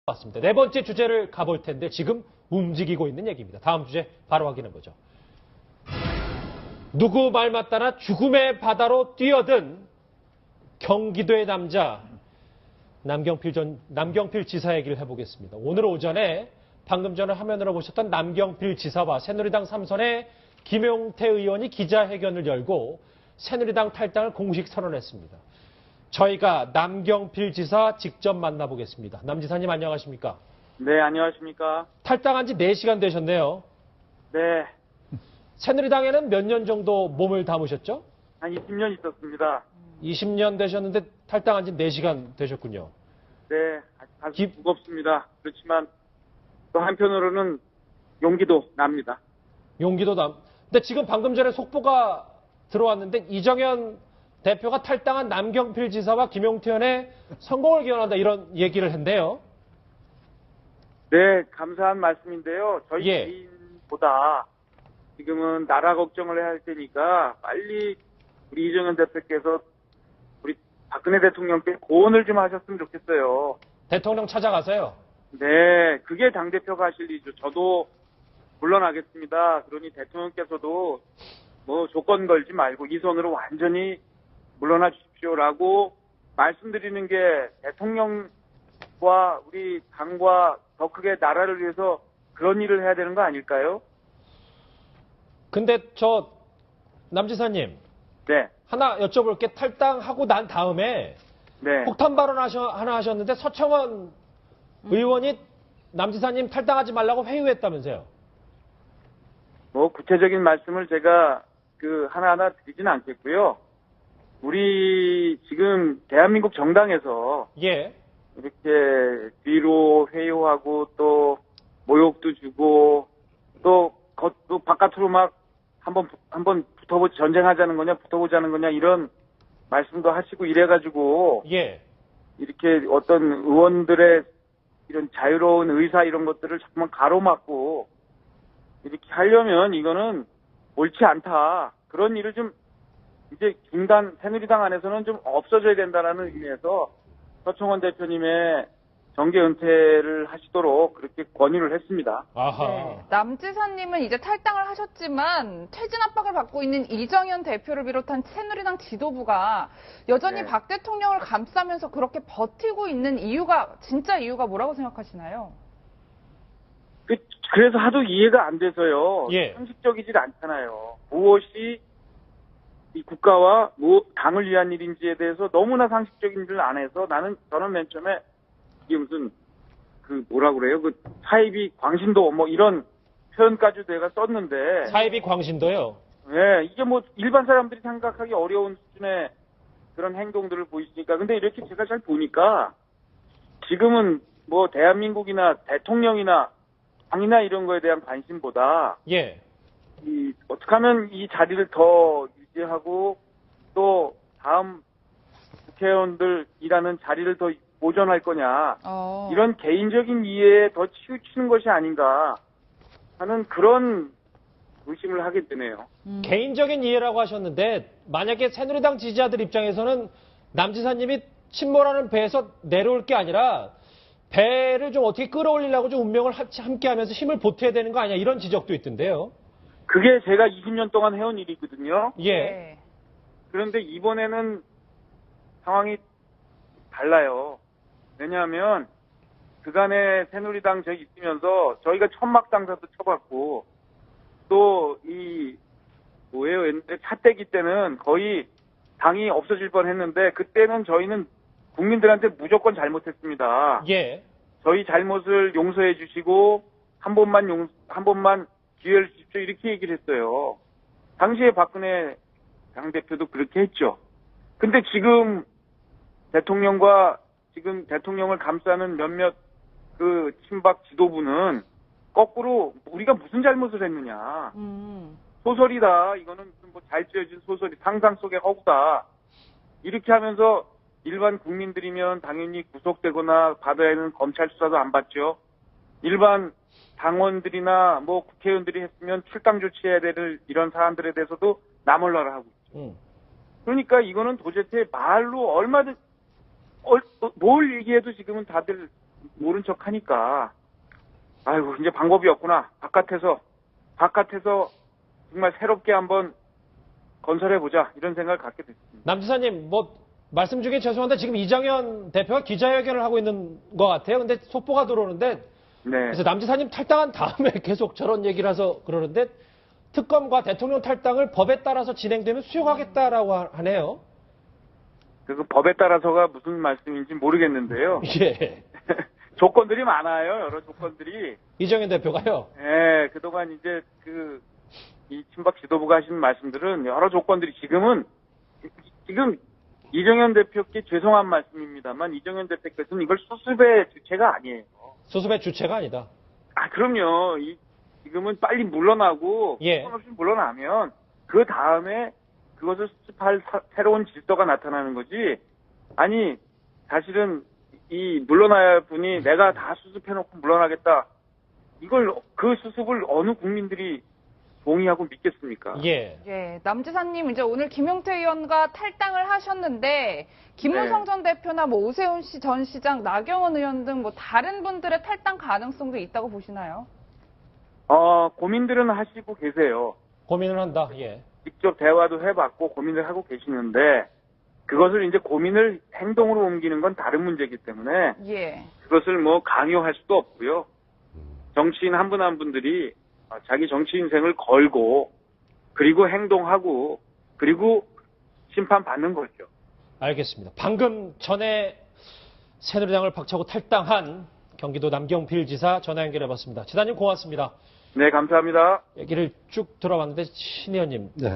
맞습니다. 네 번째 주제를 가볼 텐데 지금 움직이고 있는 얘기입니다. 다음 주제 바로 확인해보죠. 누구 말 맞다나 죽음의 바다로 뛰어든 경기도의 남자 남경필 지사 얘기를 해보겠습니다. 오늘 오전에 방금 전에 화면으로 보셨던 남경필 지사와 새누리당 3선의 김용태 의원이 기자회견을 열고 새누리당 탈당을 공식 선언했습니다. 저희가 남경필 지사 직접 만나보겠습니다. 남 지사님 안녕하십니까? 네, 안녕하십니까? 탈당한 지 4시간 되셨네요. 네, 새누리당에는 몇 년 정도 몸을 담으셨죠? 한 20년 있었습니다. 20년 되셨는데 탈당한 지 4시간 되셨군요. 네, 아주 무겁습니다. 그렇지만 또 한편으로는 용기도 납니다. 용기도 남. 근데 지금 방금 전에 속보가 들어왔는데 이정현 대표가 탈당한 남경필 지사와 김용태 의원의 성공을 기원한다 이런 얘기를 했는데요. 네, 감사한 말씀인데요. 저희 예. 개인보다 지금은 나라 걱정을 해야 할 테니까 빨리 우리 이정현 대표께서 우리 박근혜 대통령께 고언을 좀 하셨으면 좋겠어요. 대통령 찾아가세요. 네, 그게 당대표가 하실 일이죠. 저도 물러나겠습니다. 그러니 대통령께서도 뭐 조건 걸지 말고 이 손으로 완전히 물러나 주십시오라고 말씀드리는 게 대통령과 우리 당과 더 크게 나라를 위해서 그런 일을 해야 되는 거 아닐까요? 근데 남 지사님 네. 하나 여쭤볼게. 탈당하고 난 다음에 네. 폭탄 발언 하나 하셨는데 서청원 의원이 남 지사님 탈당하지 말라고 회유했다면서요. 뭐 구체적인 말씀을 제가 하나하나 드리진 않겠고요. 우리 지금 대한민국 정당에서 예. 이렇게 뒤로 회유하고 또 모욕도 주고 또 바깥으로 막 한번 전쟁하자는 거냐 붙어보자는 거냐 이런 말씀도 하시고 이래가지고 예. 이렇게 어떤 의원들의 이런 자유로운 의사 이런 것들을 자꾸만 가로막고 이렇게 하려면 이거는 옳지 않다. 그런 일을 좀 이제 새누리당 안에서는 좀 없어져야 된다라는 의미에서 서청원 대표님의 정계 은퇴를 하시도록 그렇게 권유를 했습니다. 아하. 네. 남 지사님은 이제 탈당을 하셨지만 퇴진 압박을 받고 있는 이정현 대표를 비롯한 새누리당 지도부가 여전히 네. 박 대통령을 감싸면서 그렇게 버티고 있는 진짜 이유가 뭐라고 생각하시나요? 그래서 하도 이해가 안 돼서요. 예. 상식적이질 않잖아요. 무엇이 이 국가와 당을 위한 일인지에 대해서 너무나 상식적인 줄 안 해서 저는 맨 처음에 이게 무슨 뭐라 그래요? 사이비 광신도 뭐 이런 표현까지 내가 썼는데. 사이비 광신도요. 네, 이게 뭐 일반 사람들이 생각하기 어려운 수준의 그런 행동들을 보이시니까. 근데 이렇게 제가 잘 보니까 지금은 뭐 대한민국이나 대통령이나 당이나 이런 거에 대한 관심보다 예. 어떻게 하면 이 자리를 더 유지하고 또 다음 국회의원들 일하는 자리를 더 보존할 거냐 이런 개인적인 이해에 더 치우치는 것이 아닌가 하는 그런 의심을 하게 되네요. 개인적인 이해라고 하셨는데 만약에 새누리당 지지자들 입장에서는 남 지사님이 침몰하는 배에서 내려올 게 아니라 배를 좀 어떻게 끌어올리려고 좀 운명을 함께 하면서 힘을 보태야 되는 거 아니야 이런 지적도 있던데요. 그게 제가 20년 동안 해온 일이거든요. 예. 네. 그런데 이번에는 상황이 달라요. 왜냐하면 그간에 새누리당 저기 있으면서 저희가 천막 당사도 쳐봤고 또 옛날에 차떼기 때는 거의 당이 없어질 뻔했는데 그때는 저희는 국민들한테 무조건 잘못했습니다. 예. 저희 잘못을 용서해 주시고 한 번만 기회를 주십시오 이렇게 얘기를 했어요. 당시에 박근혜 당대표도 그렇게 했죠. 근데 지금 대통령과 지금 대통령을 감싸는 몇몇 친박 지도부는 거꾸로 우리가 무슨 잘못을 했느냐. 소설이다. 이거는 뭐 잘 지어진 소설이 상상 속의 허구다. 이렇게 하면서 일반 국민들이면 당연히 구속되거나 받아야 하는 검찰 수사도 안 받죠. 일반 당원들이나 뭐 국회의원들이 했으면 출당 조치해야 될 이런 사람들에 대해서도 나몰라라 하고 있죠. 그러니까 이거는 도대체 말로 얼마든 뭘 얘기해도 지금은 다들 모른 척 하니까, 아이고, 이제 방법이 없구나. 바깥에서 정말 새롭게 한번 건설해보자. 이런 생각을 갖게 됐습니다. 남지사님, 말씀 중에 죄송한데 지금 이정현 대표가 기자회견을 하고 있는 것 같아요. 근데 속보가 들어오는데, 네. 그래서 남지사님 탈당한 다음에 계속 저런 얘기를 해서 그러는데, 특검과 대통령 탈당을 법에 따라서 진행되면 수용하겠다라고 하네요. 그 법에 따라서가 무슨 말씀인지 모르겠는데요. 예. 조건들이 많아요. 여러 조건들이. 이정현 대표가요. 예, 그동안 이제 이 친박 지도부가 하신 말씀들은 여러 조건들이 지금 이정현 대표께 죄송한 말씀입니다만 이정현 대표께서는 이걸 수습의 주체가 아니에요. 수습의 주체가 아니다. 그럼요. 지금은 빨리 물러나고 예. 조건 없이 물러나면 그 다음에 그것을 수습할 새로운 질서가 나타나는 거지. 아니 사실은 이 물러나야 할 분이 내가 다 수습해놓고 물러나겠다. 그 수습을 어느 국민들이 동의하고 믿겠습니까? 예. 예, 남지사님 이제 오늘 김용태 의원과 탈당을 하셨는데 김무성 네. 전 대표나 오세훈 전 시장, 나경원 의원 등 다른 분들의 탈당 가능성도 있다고 보시나요? 고민들은 하시고 계세요. 고민을 한다. 예. 직접 대화도 해봤고 고민을 하고 계시는데 그것을 이제 고민을 행동으로 옮기는 건 다른 문제이기 때문에 예. 그것을 강요할 수도 없고요. 정치인 한 분 한 분들이 자기 정치 인생을 걸고 그리고 행동하고 그리고 심판받는 거죠. 알겠습니다. 방금 전에 새누리당을 박차고 탈당한 경기도 남경필 지사 전화 연결해봤습니다. 지사님 고맙습니다. 네, 감사합니다. 얘기를 쭉 들어봤는데 신 의원님, 네.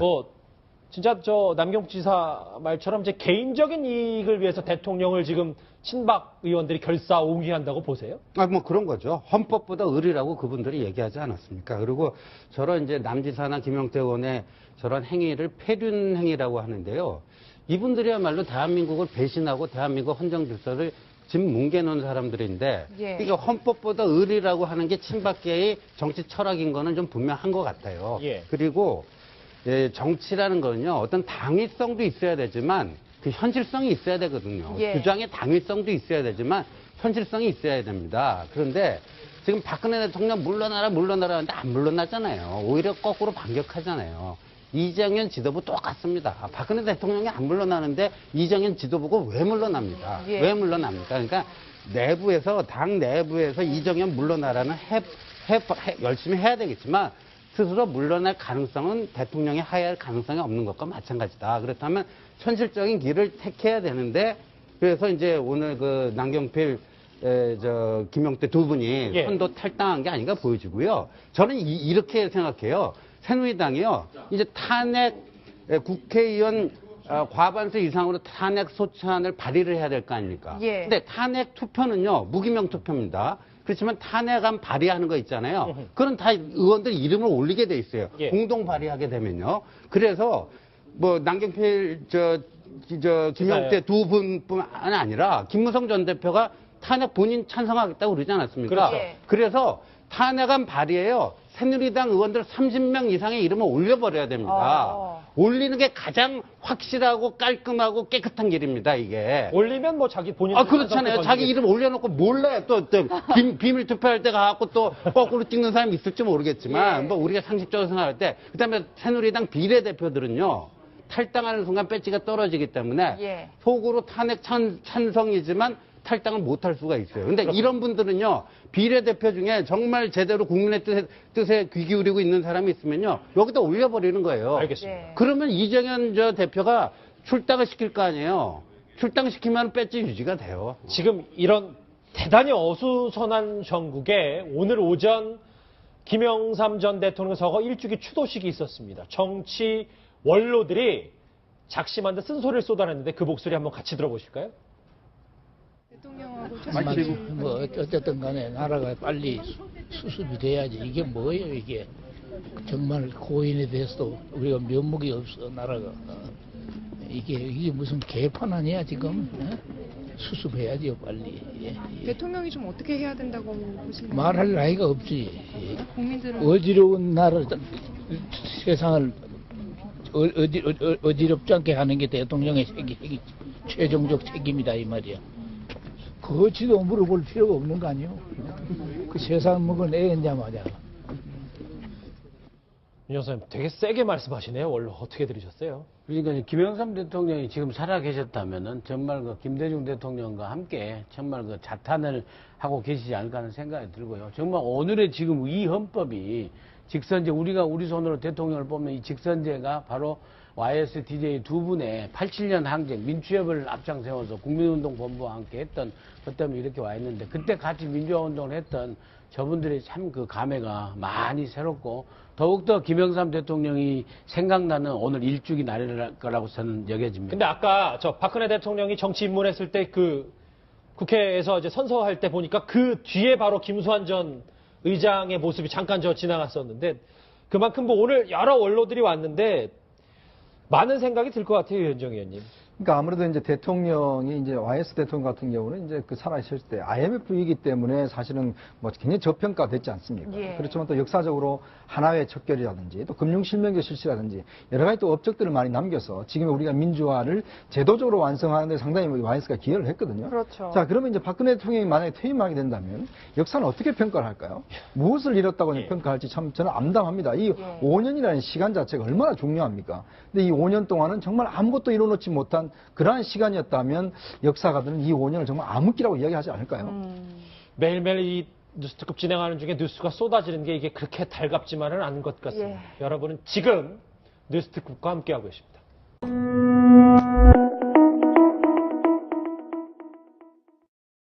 진짜 남경필 지사 말처럼 이제 개인적인 이익을 위해서 대통령을 지금 친박 의원들이 결사옹위한다고 보세요? 그런 거죠. 헌법보다 의리라고 그분들이 얘기하지 않았습니까? 그리고 저런 이제 남지사나 김용태 의원의 저런 행위를 폐륜 행위라고 하는데요. 이분들이야말로 대한민국을 배신하고 대한민국 헌정 질서를 지금 뭉개놓은 사람들인데, 예. 이게 헌법보다 의리라고 하는 게 친박계의 정치 철학인 거는 좀 분명한 것 같아요. 예. 그리고 정치라는 거는요, 어떤 당위성도 있어야 되지만 그 현실성이 있어야 되거든요. 예. 주장의 당위성도 있어야 되지만 현실성이 있어야 됩니다. 그런데 지금 박근혜 대통령 물러나라 하는데 안 물러나잖아요. 오히려 거꾸로 반격하잖아요. 이정현 지도부 똑같습니다. 박근혜 대통령이 안 물러나는데 이정현 지도부가 왜 물러납니까? 예. 왜 물러납니까? 그러니까 당 내부에서 이정현 물러나라는 열심히 해야 되겠지만 스스로 물러날 가능성은 대통령이 하야할 가능성이 없는 것과 마찬가지다. 그렇다면 현실적인 길을 택해야 되는데, 그래서 이제 오늘 남경필 김용태 두 분이 예. 선도 탈당한 게 아닌가 보여지고요. 저는 이렇게 생각해요. 새누리당이요, 이제 국회의원 과반수 이상으로 탄핵 소추안을 발의를 해야 될 거 아닙니까? 예. 근데 탄핵 투표는요, 무기명 투표입니다. 그렇지만 탄핵안 발의하는 거 있잖아요. 그건 다 의원들 이름을 올리게 돼 있어요. 예. 공동 발의하게 되면요. 그래서 남경필 김용태 두 분뿐 아니라 김무성 전 대표가 탄핵 본인 찬성하겠다고 그러지 않았습니까? 그렇죠. 예. 그래서 탄핵안 발의에요. 새누리당 의원들 30명 이상의 이름을 올려버려야 됩니다. 올리는 게 가장 확실하고 깔끔하고 깨끗한 길입니다, 이게. 올리면 자기 본인 그렇잖아요. 자기 이름 올려놓고 몰라요. 또 비밀 투표할 때 가갖고 또 거꾸로 찍는 사람이 있을지 모르겠지만, 예. 우리가 상식적으로 생각할 때, 그 다음에 새누리당 비례대표들은요, 탈당하는 순간 배지가 떨어지기 때문에, 예. 속으로 탄핵 찬성이지만 탈당을 못할 수가 있어요. 근데 이런 분들은요, 비례대표 중에 정말 제대로 국민의 뜻에 귀 기울이고 있는 사람이 있으면요, 여기다 올려버리는 거예요. 알겠습니다. 예. 그러면 이정현 대표가 출당을 시킬 거 아니에요. 출당시키면 배지 유지가 돼요. 지금 이런 대단히 어수선한 전국에 오늘 오전 김영삼 전 대통령 서거 1주기 추도식이 있었습니다. 정치 원로들이 작심한 듯 쓴소리를 쏟아냈는데 그 목소리 한번 같이 들어보실까요? 어쨌든 간에 나라가 빨리 수습이 돼야지. 이게 뭐예요, 이게. 정말 고인에 대해서도 우리가 면목이 없어, 나라가. 이게 무슨 개판 아니야, 지금? 수습해야지요, 빨리. 예. 대통령이 좀 어떻게 해야 된다고 보시나요? 말할 나이가 없지. 국민들은 어지러운 나라, 세상을 어지럽지 않게 하는 게 대통령의 최종적 책임이다, 이 말이야. 그것지도 물어볼 필요가 없는 거 아니에요? 그 세상 먹은 애였냐 마냐. 윤 여사님 되게 세게 말씀하시네요. 원래 어떻게 들으셨어요? 그러니까 김영삼 대통령이 지금 살아 계셨다면은 정말 그 김대중 대통령과 함께 정말 그 자탄을 하고 계시지 않을까 하는 생각이 들고요. 정말 오늘의 지금 이 헌법이 직선제, 우리가 우리 손으로 대통령을 뽑는 이 직선제가 바로 YSDJ 두 분의 87년 항쟁, 민주협을 앞장세워서 국민운동본부와 함께 했던 것 때문에 이렇게 와 있는데, 그때 같이 민주화운동을 했던 저분들의 참 그 감회가 많이 새롭고, 더욱더 김영삼 대통령이 생각나는 오늘 일주기 날일 거라고 저는 여겨집니다. 근데 아까 저 박근혜 대통령이 정치 입문했을 때 그 국회에서 이제 선서할 때 보니까 그 뒤에 바로 김수환 전 의장의 모습이 잠깐 저 지나갔었는데, 그만큼 뭐 오늘 여러 원로들이 왔는데 많은 생각이 들 것 같아요, 위원정 의원님. 그러니까 아무래도 이제 대통령이 이제 YS 대통령 같은 경우는 이제 그 살아있을 때 IMF 위기 때문에 사실은 뭐 굉장히 저평가됐지 않습니까? 예. 그렇지만 또 역사적으로 하나의 척결이라든지 또 금융실명제 실시라든지 여러 가지 또 업적들을 많이 남겨서 지금 우리가 민주화를 제도적으로 완성하는데 상당히 YS가 기여를 했거든요. 그렇죠. 자, 그러면 이제 박근혜 대통령이 만약에 퇴임하게 된다면 역사는 어떻게 평가를 할까요? 무엇을 잃었다고 평가할지 참 저는 암담합니다. 이 5년이라는 시간 자체가 얼마나 중요합니까? 근데 이 5년 동안은 정말 아무것도 이뤄놓지 못한 그러한 시간이었다면 역사가들은 이 5년을 정말 암흑기라고 이야기하지 않을까요? 매일매일 이 뉴스특급 진행하는 중에 뉴스가 쏟아지는 게 이게 그렇게 달갑지만은 않은 것 같습니다. 여러분은 지금 뉴스특급과 함께하고 계십니다.